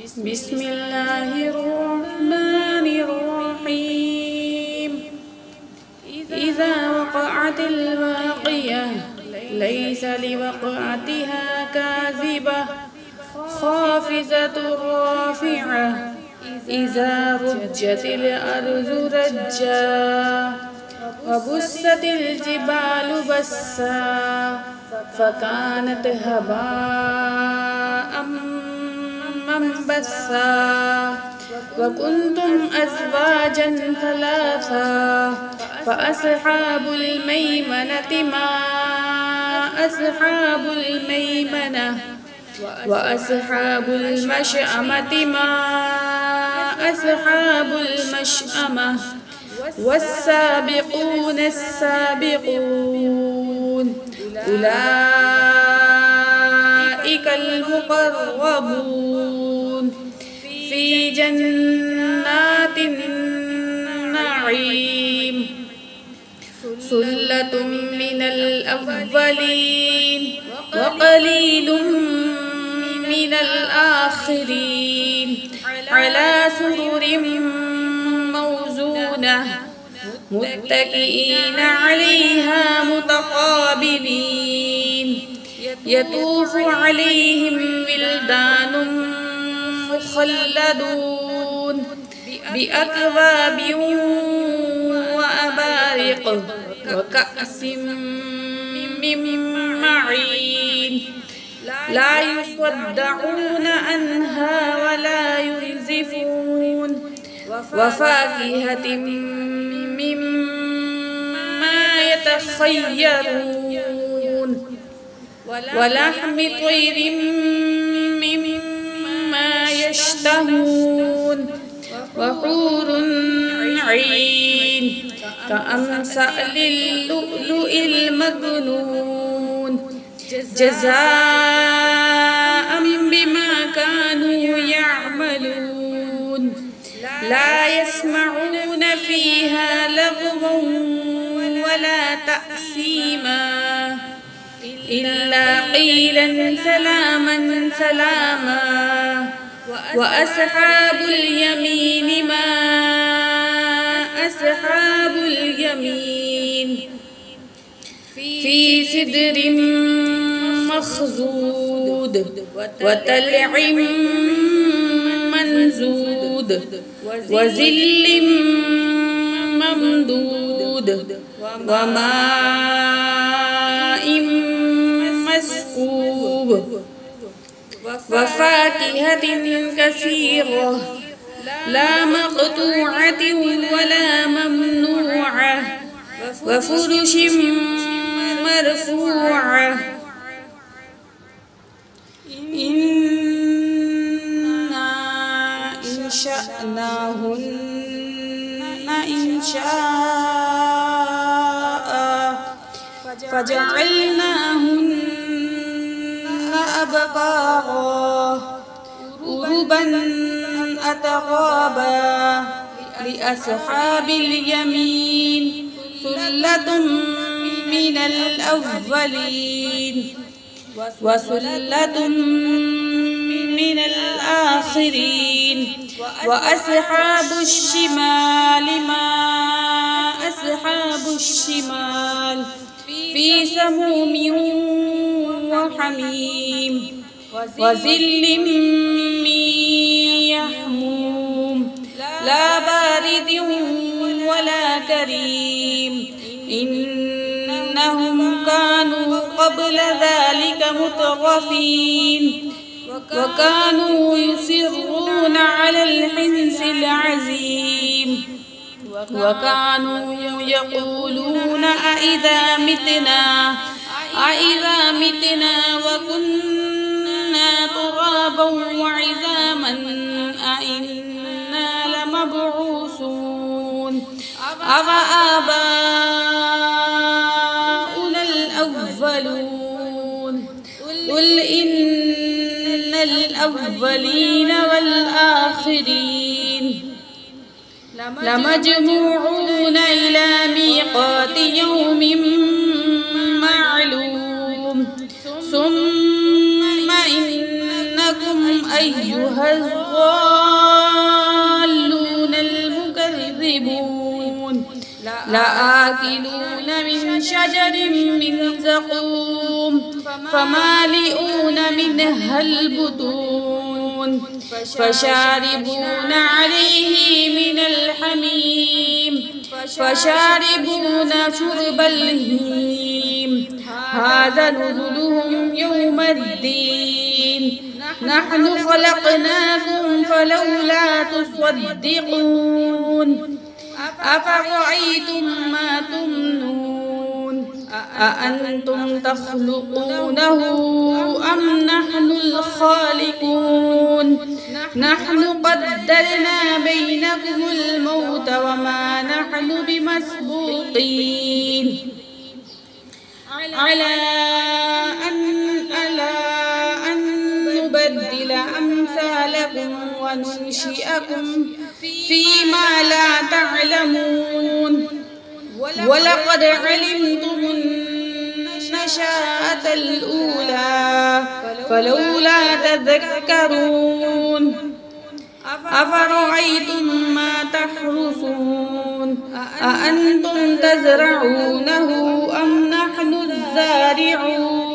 بسم الله الرحمن الرحيم إذا وقعت الواقية ليس لوقعتها كاذبة خافضة رافعة إذا رجت الأرض رجا وبست الجبال بسا فكانت هباء منبثا وكنتم أزواجا ثلاثا فأصحاب الميمنة ما أصحاب الميمنة وأصحاب المشأمة ما أصحاب المشأمة والسابقون السابقون أولئك المقربون في جنات النعيم ثلة من الأولين وقليل من الآخرين على سرر موزونة متكئين عليها متقابلين يطوف عليهم ولدان مخلدون بأكواب وأبارق وكأس من معين لا يصدعون عنها ولا ينزفون وفاكهة مما يتخيرون ولحم طير مما يشتهون وحور عين كأمثال اللؤلؤ المكنون جزاء بما كانوا يعملون لا يسمعون فيها لغوا ولا تأثيما إلا قيلا سلاما سلاما وأصحاب اليمين ما أصحاب اليمين في سدر مخضود وطلع منضود وظل ممدود وماء مسكوب وفاكهة كثيرة لا مقطوعة ولا ممنوعة وفرش مرفوعة إنا إنشأناهن إنشاء فجعلناهن أبكارا عربا أترابا لأصحاب اليمين ثلة من الأولين وثلة من الآخرين وأصحاب الشمال ما أصحاب الشمال في سموم وحميم وظل من يحموم لا بارد ولا كريم إنهم كانوا قبل ذلك مترفين وكانوا يصرون على الحنث العظيم وكانوا يقولون أإذا متنا وكنا ترابا وعظاما أإنا لمبعوثون أوآباؤنا الأولون قل إن الأولين والآخرين لمجموعون إلى ميقات يوم معلوم ثم إنكم أيها الضالون المكذبون لآكلون من شجر من زقوم فمالئون منها البطون فشاربون عليه من الحميم فشاربون شرب الهيم هذا نزلهم يوم الدين نحن خلقناكم فلولا تصدقون أفرأيتم ما تمنون أأنتم تخلقونه أم نحن الخالقون نحن قدرنا بينكم الموت وما نحن بمسبوقين على أن نبدل أمثالكم وننشئكم فيما لا تعلمون ولقد علمتم النشاءة الأولى فلولا تذكرون أفرأيتم ما تحرثون أأنتم تزرعونه أم نحن الزارعون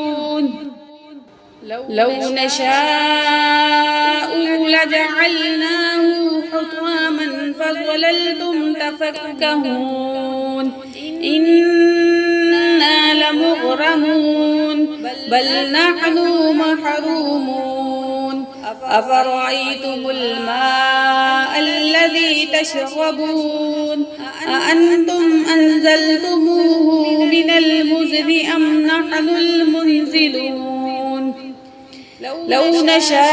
لو نشاء لجعلناه حطاما فظللتم تفكهون إنا لمغرمون بل نحن محرومون أفرأيتم الماء الذي تشربون أأنتم أنزلتموه من المزن أم نحن المنزلون لو نشاء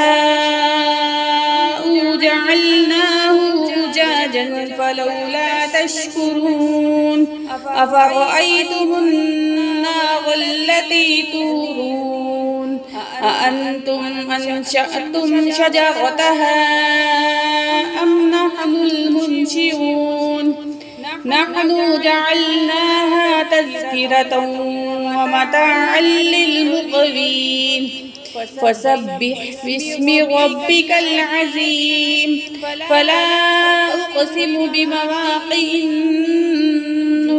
جعلناه أجاجا فلولا تشكرون أفرأيتم النار التي تورون أأنتم أنشأتم شجرتها أم نحن المنشئون نحن جعلناها تذكرة ومتاعا للمقوين فسبح باسم ربك العظيم فلا أقسم بمواقع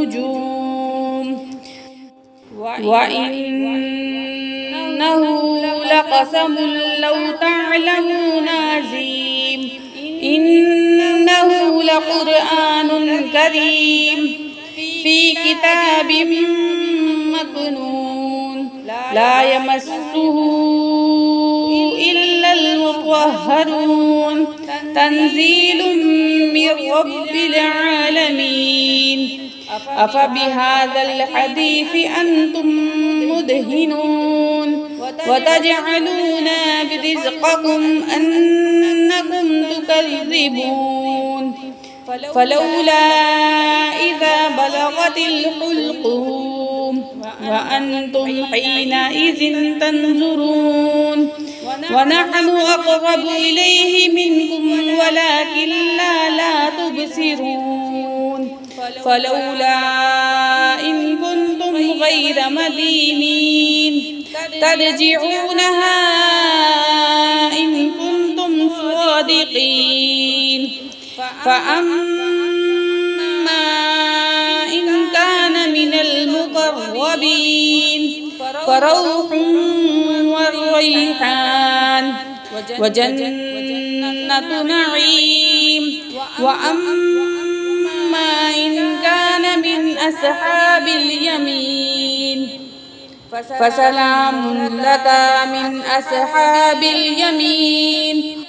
النجوم وإنه لقسم لو تعلمون عظيم إنه لقرآن كريم في كتاب مكنون لا يمسه إلا المطهرون تنزيل من رب العالمين أفبهذا الحديث أنتم مدهنون وتجعلون برزقكم أنكم تكذبون فلولا إذا بلغت الحلقوم وأنتم حينئذ تنظرون ونحن أقرب إليه منكم ولكن لا تبصرون فلولا إن كنتم غير مدينين ترجعونها إن كنتم صادقين فأما إن كان من المقربين فروح وريحان وجنة نعيم وأما إن كان من أصحاب اليمين فسلام لك من أصحاب اليمين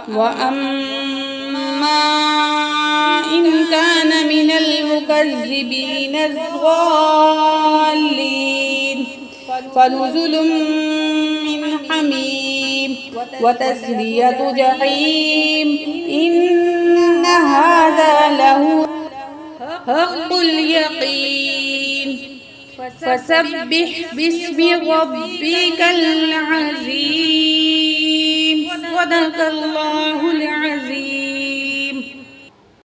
وأما إن كان من المكذبين الضالين فنزل من حميم وتسلية جحيم إن هذا له حق اليقين فسبح باسم ربك العظيم صدق الله العظيم.